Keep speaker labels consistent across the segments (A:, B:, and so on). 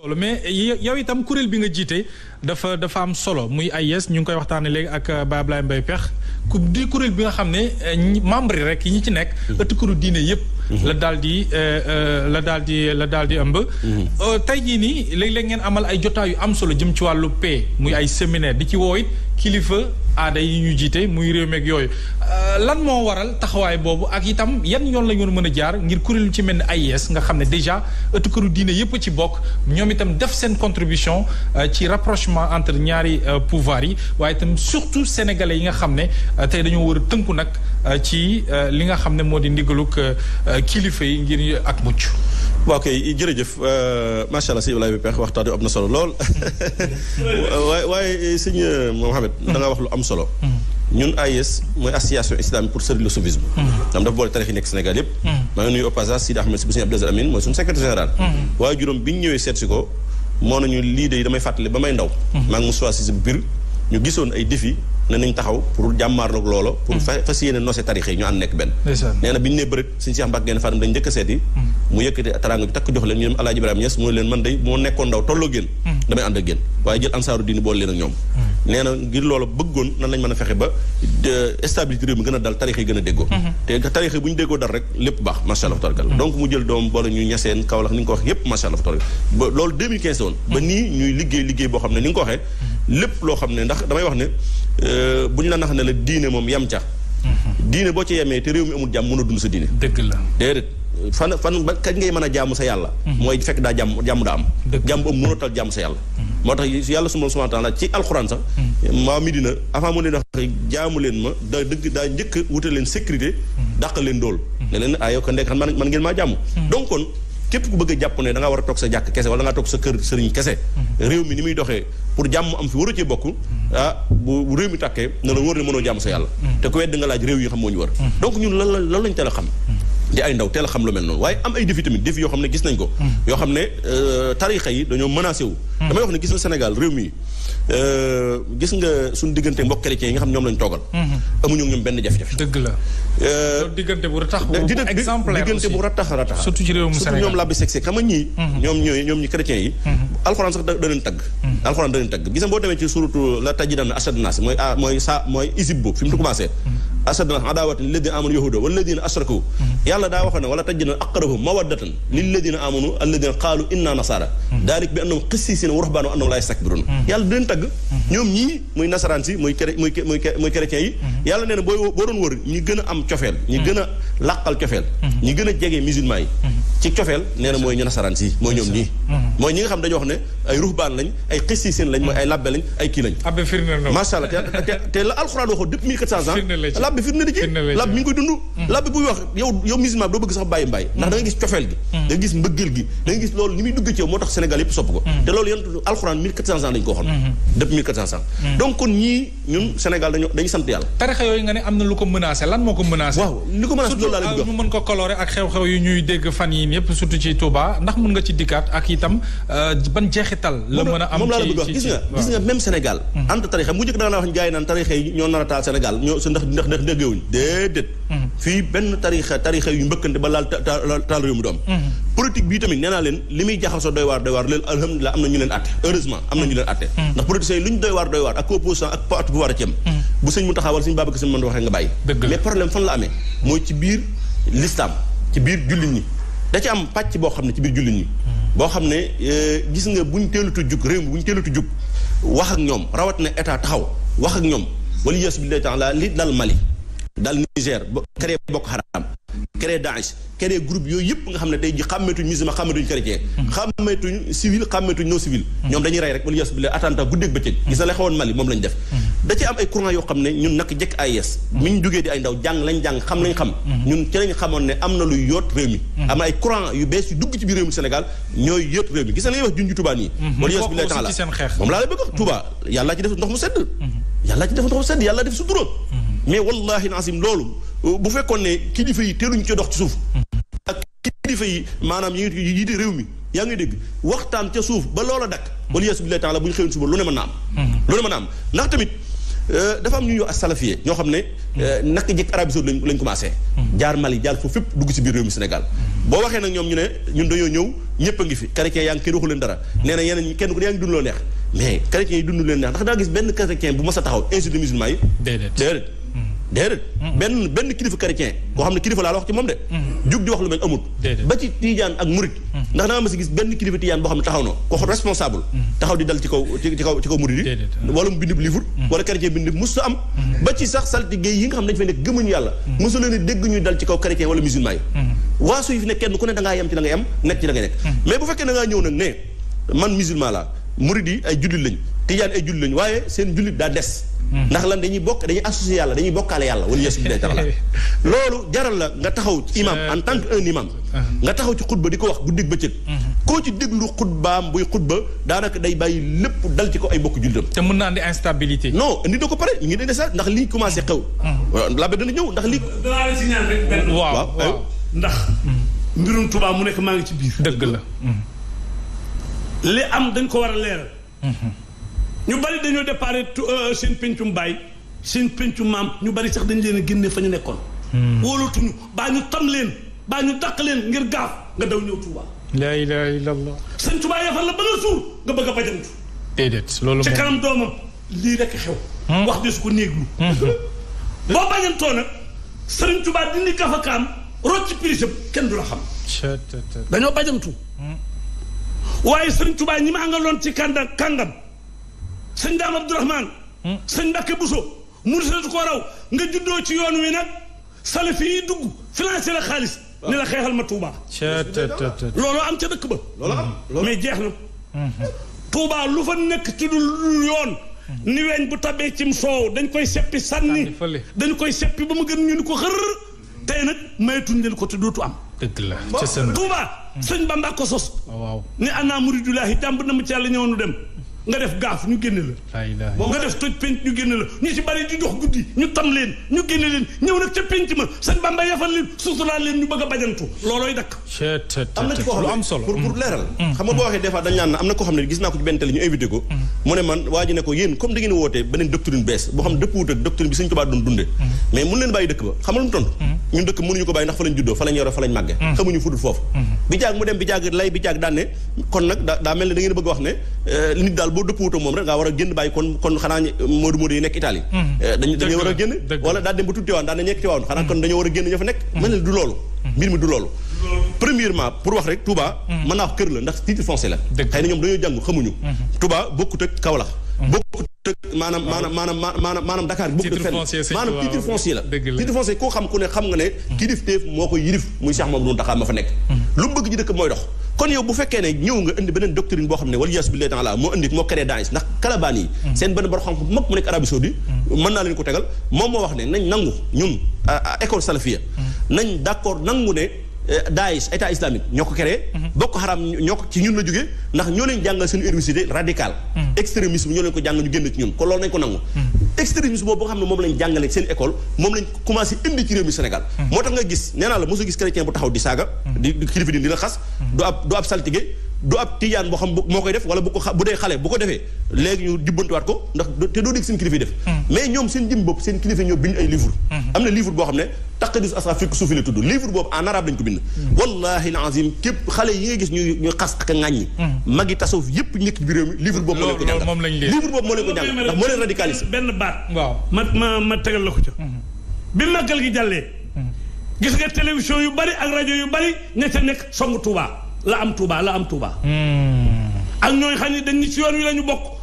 A: loolu mais yow itam kuréel bi nga jiite dafa am solo muy AIS ñu ngi koy waxtaanee léegi ak Baye Ablaye Mbaye Pekh di kuréel bi nga xam ne membre yi rek yi ñi ci nekk. ëtt këru diine yëpp. la daal di ëmb. tey jii nii léeg-léeg ngeen amal ay jotaay yu am solo jëm ci wàllu paix muy ay séminaire di ci woo it kilifa aada yi ñu jiite muy réew meeg yooyu lan moo waral taxawaay boobu ak itam yan yoon la ñu mën a jaar ngir kuréel yu ci mel ni AIS nga xam ne déjà ëtt këru diine yëpp ci bokk ñoom itam def seen contribution ci rapprochement entre ñaari pouvoir yi waaye itam surtout sénégalais yi nga xam ne tey dañoo war a tënku nag ci li nga xam ne moo di ndigaluk kilifa yi ngir ak mucc.
B: waaw kay jërëjëf macha allah sëñ Ibrahima Pekh waxtaan wi am na solo lool waaye sëñ Mohamed da nga wax lu am solo. ñun AIS mooy association islamique pour servir le soufisme. dafa boole tarix yi nekk Sénégal yëpp. maa ngi nuyu au passage Sidi Ahmed si bu sëñ Abdou Aziz Amine mooy suñu secrétaire général. waaye juróom bi ñu ñëwee seet si ko moo nañu lii de damay fàttali ba may ndaw. maa ngi Moussa Cissé bu Pire ñu gisoon ay défi ne nañ taxaw pour jàmmaarloog loola. pour fas yéene noose tarix yi ñu ànd nekk benn. nee na bi ñu nee bërët suñu Cheikh Mbacke Gaïndé Fatma dañ njëkk a seeti. mu yëkkati teraanga bi takk jox leen ñoom Alaaji Ibrahima Niass mu ne leen man day moo nekkoon ndaw tolloo génn damay ànd ak génn waaye jël ansaaru diini boole leen ak ñoom. nee na ngir loola bëggoon nan lañ mën a fexe ba stabilité réew mi gën a dal tarix yi gën a déggoo. te tarix yi bu ñu déggoo dal rek lépp baax macha allah tabaraka donc mu jël doom boole ñu ñaseen Kaolack ni nga ko wax yépp macha allah tabaraka ba loolu 2015 woon ba nii ñuy liggéey boo xam ne ni nga ko waxee lépp loo xam ne ndax damay wax ne bu ñu la nax ne la diine moom yam ca diine boo ci yemee te réew mi amul jàmm mën a dund sa diine
A: dëgg la
B: déedéet fan ba kañ ngay mën a jaamu sa yàlla mooy fekk daa jàmm daa am jàmm bu am mënoo tal jàmm sa yàlla moo tax yàlla subhaanahu wa taala ci alxuraan sax maa Medina avant mu leen wax jaamu leen ma daa njëkk wutal leen sécurité dàqal leen dool ne leen yow ko ndekk xam man ngeen maa jàmm donc kon képp ku bëgg a jàpp ne da ngaa war a toog sa jàkk kese wala da ngaa toog sa kër sëriñ kese réew mi ni muy doxee pour jàmm am fi waru cee bokk bu réew mi tàkkee na la wóor ne mënoo jàmm sa yàlla te ku wedd nga laaj réew yi xam moo ñu war donc ñun lan lañ teel a xam di ay ndaw teel a xam lu mel noonu waaye am ay défi tamit défi yoo xam ne gis nañ ko yoo xam ne tarixa yi dañoo menacé wu damay wax ne gis na Sénégal réew mi gis nga suñu diggante mbokk chrétien yi nga xam ñoom lañ toogal amuñu ñoom benn jafe-jafe
A: dëgg la diggante bu ratax exemplaire
B: diggante bu ratax
A: surtout ci réewum Sénégal
B: surtout ñoom labbi sexe xam nga ñii ñoom ñi chrétien yi alxuraan sax da leen tagg alxuraan da leen tagg gis nga boo demee ci suratu la tajidanna ashadda naas mooy isib boobu fi mu commencé ashadda naas adaawatan lilladina amanu yahuda walladina ashraku yàlla daa wax ne wala tajidanna aqrabahum mawaddatan lilladina amanu alladina qaalu inna nasara daalik bi annahum qissiisina wa ruhbaana wa annahum laa yastakbiruun yàlla da leen tagg ñoom ñii muy nasaraan si muy chrétien yi yàlla nee na boo doon wër ñi gën a am cofeel ñi gën a làqal cofeel ñi gën a jege musulman yi ci cofeel nee na mooy ñu nasaraan si mooy ñoom ñii mooy ñi nga xam dañoo wax ne ay ruhbaan lañ ay qissiisina lañ mooy ay labbe lañ ay kii lañ macha allah te la alxuraan waxoon depuis 1400 ans labbe firnde di ci labbe mi ngi koy dund labbe buy wax yow musulman bi doo bëgg sax bàyyi mbaay ndax da nga gis cofeel gi da nga gis mbëggeel gi da nga gis loolu ni muy dugg ci yow moo tax Sénégal yëpp sopp ko te loolu yéen alxuraan 1400 ans lañ ko waxoon depuis 1400 ans donc kon ñii ñun Sénégal dañu sant yàlla
A: tarixa yooyu nga ne am na lu ko menacé lan moo ko menacé
B: waaw li ko menacé loolu laa leen
A: mu mën ko coloré ak xew-xew yu ñuy dégg fan yi yëpp surtout ci Touba ndax mën nga ci dikkaat ak itam ban jeexital la mën a am
B: moom laa la bëgg wax gis nga même Sénégal entre tarixa mu njëkk da nga wax gars yi naan tarixa yi ñoo nar a taal Sénégal ñoo ndax déggewuñ déedéet fii benn tarixa yu mbëkkante ba laal taal réew mi du am politique bii tamit nee naa leen li muy jaxasoo doy waar léegi alhamdulilah am na ñu leen atte heureusement am na ñu leen atte ndax politiciens yi lu ñu doy waar ak opposition ak parti pouvoir a ci am bu sëñ mu taxawal suñu Babacar Sy mën waxee nga bàyyi mais problème fan la amee mooy ci biir l'islam ci biir jullit ñi da ci am pàcc boo xam ne ci biir jullit ñi boo xam ne gis nga buñ teelatu jug réew mi buñ teelatu jug wax ak ñoom rawat na état taxaw wax ak ñoom wala yes billahi taala li dal Mali dal Niger créé Boko Haram créé Daesh créé groupe yooyu yëpp nga xam ne tey ji xàmmeetuñ musulman xàmmeetuñ chrétien xàmmeetuñ civil xàmmeetuñ non civil ñoom dañuy rey rek wala yes billahi attentat guddeeg bëccëg gis na la xewoon Mali moom lañ def da ci am ay courant yoo xam ne ñun nag jekk AIS mi ñu jógee di ay ndaw jàng lañ xam ñun ci lañ xamoon ne am na luy yoot réew mi am na ay courant yu bees yu dugg ci biir réew mi Sénégal ñooy yoot réew mi gis na li ngay wax junj Touba nii wala yes billahi taala moom laa lay bëgg Touba yàlla ci def ndox mu sedd yàlla def sutura mais wallahi nasim loolu bu fekkoon ne kilifa yi teeluñu ci dox ci suuf ak kilifa yi maanaam yi di réew mi yaa ngi dégg waxtaan ca suuf ba loola dakk wala yes billahi taala bu ñu xëyoon suba lu ne mën na am ndax tamit dafa am ñu ñëw ak salafiyé ñoo xam ne naka jëkk Arabie Saoudite lañ commencé jaar Mali jaar foofu fépp dugg ci biir réew mi Sénégal boo waxee nag ñoom ñu ne ñun dañoo ñëw ñëpp a ngi fi chrétien yaa ngi kenn waxu leen dara nee na yeneen kenn ku ne yaa ngi dund loo neex mais chrétien yi dund leen neex ndax daa gis benn chrétien bu mas a taxaw insulte musulman yi déedéet benn kilifa chrétien koo xam ne kilifa laa la wax ci moom de jug di wax lu mel amul ba ci tijaan ak murit ndax da nga mas a gis benn kilifa tijaan boo xam ne taxaw na ko responsable taxaw di dal ci kaw murit yi wala mu bind livre wala chrétien bind mus sa am ba ci sax saltige yi nga xam ne dañu fay nekk gëmuñu yàlla mosu leen a dégg ñuy dal ci kaw chrétien wala musulman yi waasu yi fi ne kenn ku ne da ngaa yem ci la nga yem nekk ci la nga nekk mais bu fekkee da ngaa ñëw nag ne man musulman la murit yi ay jullit lañ tijaan ay jullit lañ waaye seen jullit daa des ndax lan dañuy associé yàlla dañuy bokkaale yàlla wala yeesu bi taala loolu jaral la nga taxaw ci imam en tant que un imam nga taxaw ci xutba di ko wax guddig bëccëg koo ci déglu xutbaam buy xutba daanaka day bàyyi lépp dal ci ko ay mbokk jullitam
A: te mën naa andi instabilité non
B: indi da ko pare ñu ngi dende sax ndax lii commencé xew laabe dana ñëw ndax lii
C: danaa la si ñaan rek benn
A: waaw
C: ndax mbirum Tuubaa mu nekk maa ngi ci biir
A: dëgg la
C: li am dañ ko war a leeral ñu bari dañoo déparé seen pencum baay seen pencum maam ñu bari sax dañ leen a génne fa ñu nekkoon wóolatuñu baa ñu tam leen baa ñu dàq leen ngir gaaf nga daw ñëw Touba
A: la ilaha illallah
C: sëñ Touba yafal la ba nga suur nga bëgg a bajantu
A: déedéet loolu
C: ci kanam doomam lii rekk xew wax de su ko néeglu boo bañantoo nag sëriñ Touba dindi gafakaam rocc pirisam kenn du la xam dañoo bajantu waaye sëriñ Touba ñi ma àngaloon ci kàngam sëñ Daam Abdourahmane sëñ Mbàkke Buso mu satu ko raw nga juddoo ci yoon wi nag salafi yi dugg financé la xaalis ni la xeexal ma Touba looloo am ca dëkk ba mais jeex na Touba lu fa nekk ci dul yoon ni weñ bu tabee cim soow dañ koy seppi sànni dañ koy seppi ba mu gën ñu ni ko xër tey nag maytuñ leen ko te dootu am
A: dëgg la ca seen
C: Touba sëñ Bamba ko sos
A: waaw
C: ni ana muridulaahi jàmb na mu ci yàlla ñëw nu dem nga def gaaf ñu génne la nga def toj penc ñu génne la ñu ci bari di dox guddi ñu tam leen ñu génne leen ñëw nag ca penc ma sëñ Bamba yafal leen suturaal leen ñu bëgg a bajantu loolooy dakk
B: am na ci koo xam ne pour leeral xam nga boo waxee des fois dañ naan am na koo xam ne gis naa ko ci benn télé ñu invité ko mu ne man waa ji ne ko yéen comme da ngeen wootee beneen doctrine bees boo xam ne dëppwut ak doctrine bi Sëñ Tuubaa doon dunde mais mun leen bàyyi dëkk ba xam nga lu mu tontu ñun dëkk mënuñu ko bàyyi ndax fa lañ juddoo fa lañ yoroo fa lañ màggee xamuñu fudul foofu bi jaag mu dem bi jaag lay bi jaag daan ne kon nag daa mel ne da ngeen bëgg wax ne nit daal boo dëppwut ak moom rek ngaa war a génn bàyyi kon xanaa moodu yi nekk Italie dañoo war a génn wala daa dem ba tudd Tiwaawan daan na ñekk Tiwaawan xanaa kon dañoo war a génn ña fa nekk mel ne du loolu mbir mi du loolu premièrement pour wax rek Touba mën naa wax kër la ndax titre foncier la xëy na ñoom dañoo jàng xamuñu Touba bokkut ak Kaolack bokkut ak maanaam Dakar bokkut ak fenn maanaam titre foncier la titre foncier koo xam ku ne xam nga ne kilifteef moo ko yilif muy Cheikh Mamadou Mountakha ma fa nekk lu mu bëgg ji dëkk mooy dox kon yow bu fekkee ne ñëw nga indi beneen doctrine boo xam ne wala yas bi lee la moo créé Daesh ndax kalabaan yi seen benn bor xam bu mag mu nekk Arabie Saoudite mën naa leen ko tegal moom moo wax ne nañ nangu ñun école salafia nañ d'accord nangu ne Daesh état islamique ñoo ko créé Boko Haram ñoo ko ci ñun la jógee ndax ñoo leen jàngal seen université radicale extrémisme ñoo leen ko jàng ñu génn ci ñun kon loolu nañ ko nangu extrémisme boobu nga xam ne moom lañ jàngale seen école moom lañ commencé indi ci réew mi Sénégal moo tax nga gis nee naa la mosoo gis chrétien bu taxaw di saaga di kilifa di la xas du ab saltige du ab tijaan boo xam moo koy def wala bu dee xale bu ko defee léegi ñu jubbantiwaat ko ndax te doo dégg seen kilifa yi def mais ñoom seen jëm bopp seen kilifa ñoo bind ay livre am na livre boo xam ne taqdis asra fiqh suufi la tudd livre boobu en arabe lañ ko bind wallahi alazim képp xale yi nga gis ñuy xas ak a ŋàññi magi tasawuf yépp nekk ci biir réew mi livre boobu moo leen ko jàngal livre boobu moo leen ko jàngal ndax moo leen radicaliste
C: benn baat waaw ma tegal la ko ca bi màggal gi jàllee gis nga télévision yu bari ak rajo yu bari ña ca nekk song Touba la am Touba ak ñooy xam ne dañ ni ci yoon wi la ñu bokk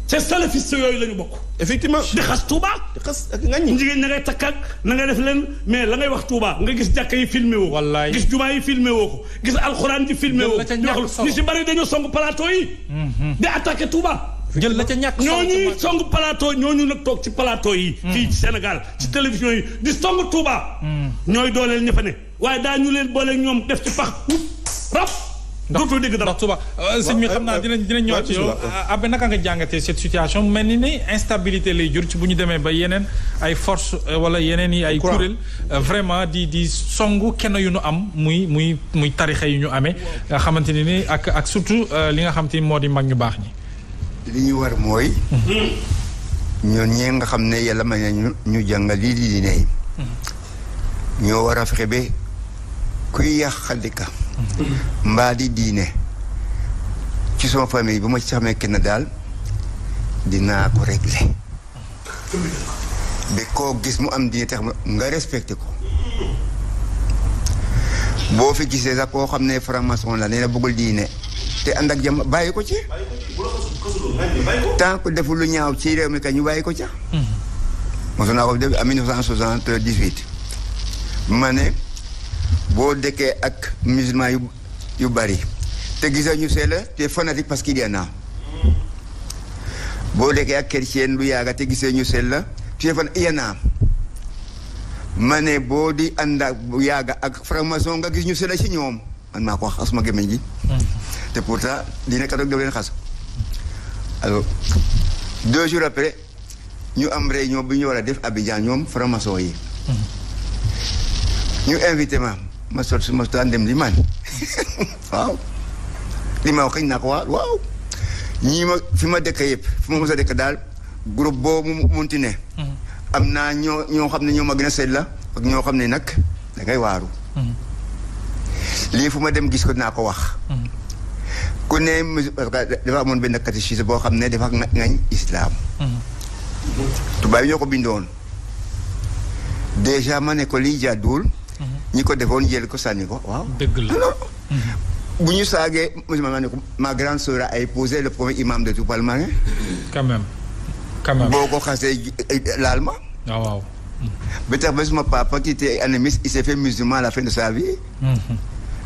C: te salafiste yooyu la ñu bokk
B: effectivement
C: di xas Touba
B: di xas ak ngañ
C: jigéen na ngay takk ak na ngay def leen mais la ngay wax Touba nga gis jàkka yi filmé woo gis jumaa yi filmé woo ko gis alxuraan ji filmé woo di wax ñu si bari dañoo song plateau yi di attaqué Touba
A: jël la ca ñàkk
C: ñooñuy song plateau ñooñu nag toog ci plateau yi fii ci Sénégal ci télévision yi di song Touba ñooy dooleel ña fa ne waaye daa ñu leen boole ñoom def ci pax rab dootoo dégg dara
A: ndax Touba sëñ bi xam naa dinañ ñëwaat ci yow Abbé naka nga jàngatee cette situation mel ni instabilité lay jur ci bu ñu demee ba yeneen ay force wala yeneen yi ay kuréel vraiment di songu kenn yu ñu am muy tarixa yu ñu amee nga xamante ni ak surtout li nga xamante ni moo di mag ñu baax ñi
D: li ñu war mooy ñoon ñi nga xam ne yàlla may nañu ñu jàngal lii di diine yi ñoo war a fexe ba kuy yàqalika mbaa di diine ci sama famille bu ma ci xamee kenn daal dinaa ko régler ba koo gis mu am diine tax nga respecté ko boo fi gisee sax koo xam ne franc-maçon la nee na bëggul diine te ànd ak jàmm bàyyi ko ci tant que deful lu ñaaw ci réew mi ka ñu bàyyi ko ca mosu naa ko def en 1978 ma ne boo dëkkee ak musulman yu bari te gisee ñu see la te fanatique parce qu'il y en a boo dëkkee ak chrétien lu yàgga te gisee ñu see la te fan y en a ma ne boo di ànd ak bu yàgga ak franc-maçon nga gis ñu see la ci ñoom man maa ko wax asuma gémmiñ gi te pourtant dina kat daf leen xas alors 2 jours après ñu am réunion bi ñu war a def Abidjan ñoom franc-maçon yi ñu invité ma sol su ma daan dem li man waaw li ma wax xëy naa ko waaw ñii ma fi ma dëkk yëpp fi ma mos a dëkk daal groupe boobu mu munti ne am naa ñoo xam ne ñoo ma gën a seet la ak ñoo xam ne nag da ngay waaru lii fu ma dem gis ko naa ko wax ku ne dafa amoon benn catéchisme boo xam ne dafa ngañ islam tubaab yi ñoo ko bindoon déjà ma ne ko lii jàdduwul ñi ko defoon jël ko sànni ko waaw
A: dëgg la
D: bu ñu saagee ma ne ko ma grande sœur a épousé le premier imam de tout Palmarin
A: quand même
D: boo ko xasee laal ma
A: waaw
D: ba tax ba suma papa qui était animiste il s'est fait musulman à la fin de sa vie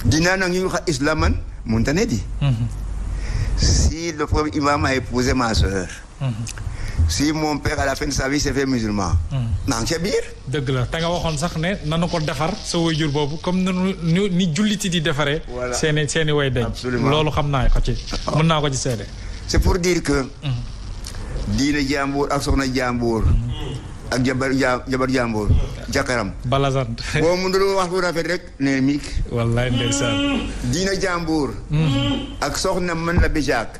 D: dinaa nag ñu wax islam man mënta ne di si le premier imam a épousé ma sœur si mon père à la fin de sa vie s'est fait musulman naa ngi ca biir
A: dëgg la te nga waxoon sax ne nanu ko defar sa waajur boobu comme ni julliti di defaree seeni way dañ loolu xam naa ko ci mën naa ko ci seede
D: c'est pour dire que diine jàmbur ak soxna jàmbur ak jabar jàmbur jàkkaram
A: balasant
D: boo mënul wax lu rafet rek ne miik
A: wallaay ndeysaan
D: diine jàmbur ak soxna mën la bijaak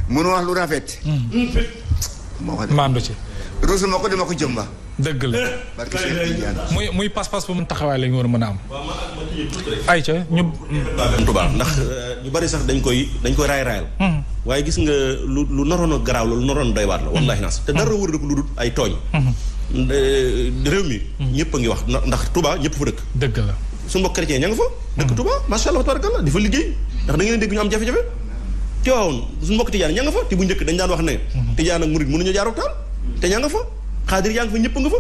D: mënu wax lu rafet
A: maandu ci
D: rusuma ko dama ko jëmba
A: dëgg la muy pas-pas bu mu taxawaay la ñu war a mën a am ayca ñu
B: Tuubaa ndax ñu bari sax dañ koy raay-raayal waaye gis nga lu naroon a garaaw la lu naroon a doy waar la wallahi nas te dara wër ko lu dul ay tooñ réew mi ñëpp a ngi wax ndax Tuubaa ñëpp fa dëkk
A: dëgg la
B: suñu mbokk chrétien ña nga fa dëkk Tuubaa masha Allah tabarakallah di fa liggéey ndax da ngeen dégg ñu am jafe-jafe Tiwaawoon suñu mbokk tijaan ña nga fa te bu njëkk dañ daan wax ne tijaan ak murid mënuñu jaaroo taal te ña nga fa xaadir yaa nga fa ñëpp nga fa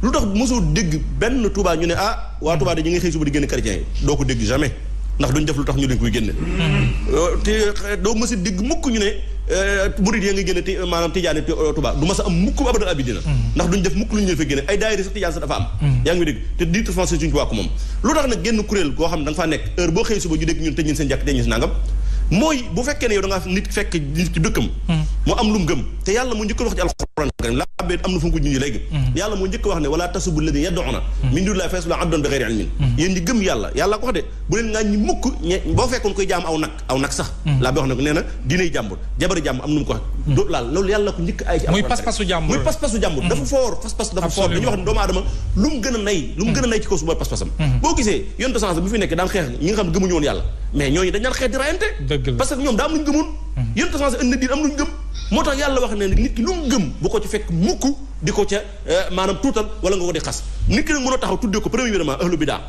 B: lu tax mosoo dégg benn Touba ñu ne waa Touba de ñu ngi xëy suba di génne chrétien yi doo ko dégg jamais ndax duñ def lu tax ñu leen koy génne te doo mës a dégg mukk ñu ne murid ya nga génne maanaam tijaane Touba du mas a am mukk ba abadal abidina ndax duñ def mukk lu ñu leen fa génne ay daayira sax tijaan sax dafa am yaa ngi dégg te titre foncier suñu Touba ko moom lu tax nag génn kuréel goo xam ne da nga faa nekk heure boo xëy suba ñu dégg ñun tëj ñun seen jàkk tëj ñun si nangam mooy bu fekkee ne yow da ngaa nit fekk nit ci dëkkam moo am lu mu gëm te yàlla moo njëkk wax ci alxuraan karim laa bee am na fu mu ko junj léegi yàlla moo njëkk wax ne wala tasubu alladina yad'una min dunillahi fa yas'aluna abdan bi ghayri ilmin yéen ñi gëm yàlla yàlla ko wax de bu leen ngaa ñi mukk boo fekkoon koy jaam aw nag sax laa bi wax ne ko nee na diinay jàmbur jabari jàmbur am nu mu ko wax doo laal loolu yàlla ko njëkk ay ci
A: muy pas-pasu jàmbur
B: dafa foor pas-pas dafa foor dañuy wax ne doomu aadama lu mu gën a nay ci kaw su mooy pas-pasam boo gisee yonte sens bu fi nekk daan xeex ñi nga xam ne gëmuñu woon yàlla mais ñooñu dañ daan xeex di rayante parce que ñoom daa am lu ñu gëmoon yonte sens indi diin am lu ñu gëm moo tax yàlla wax ne nit ki lu mu gëm bu ko ci fekk mukk di ko ca maanaam tuutal wala nga ko di xas nit ki nag mën a taxaw tuddee ko premièrement ahlu bidaa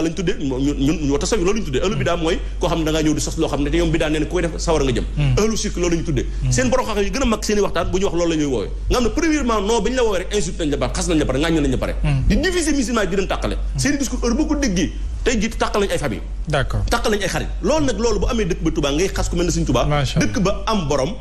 B: lañ tuddee ñun tasawi loolu lañu tuddee ahlu bidaa mooy koo xam ne da ngaa ñëw di sos loo xam ne te ñoom bidaa nee na ku koy def sawar nga jëm ahlu sirk loolu lañu tuddee seen borom xam yi gën a mag seen i waxtaan bu ñu wax loolu la ñuy woowee nga xam ne premièrement non ba ñu la woowee rek insulte nañ la pare xas nañ la pare ŋàññ nañ la pare di diviser musulman yi di leen tàqale seen i discours heure boo ko déggee tey jii tàqal nañ ay famille
A: d'accord
B: tàqal nañ ay xarit loolu nag loolu bu amee dëkk ba Touba ngay xas ku mel ne Sëñ Touba dëkk ba am borom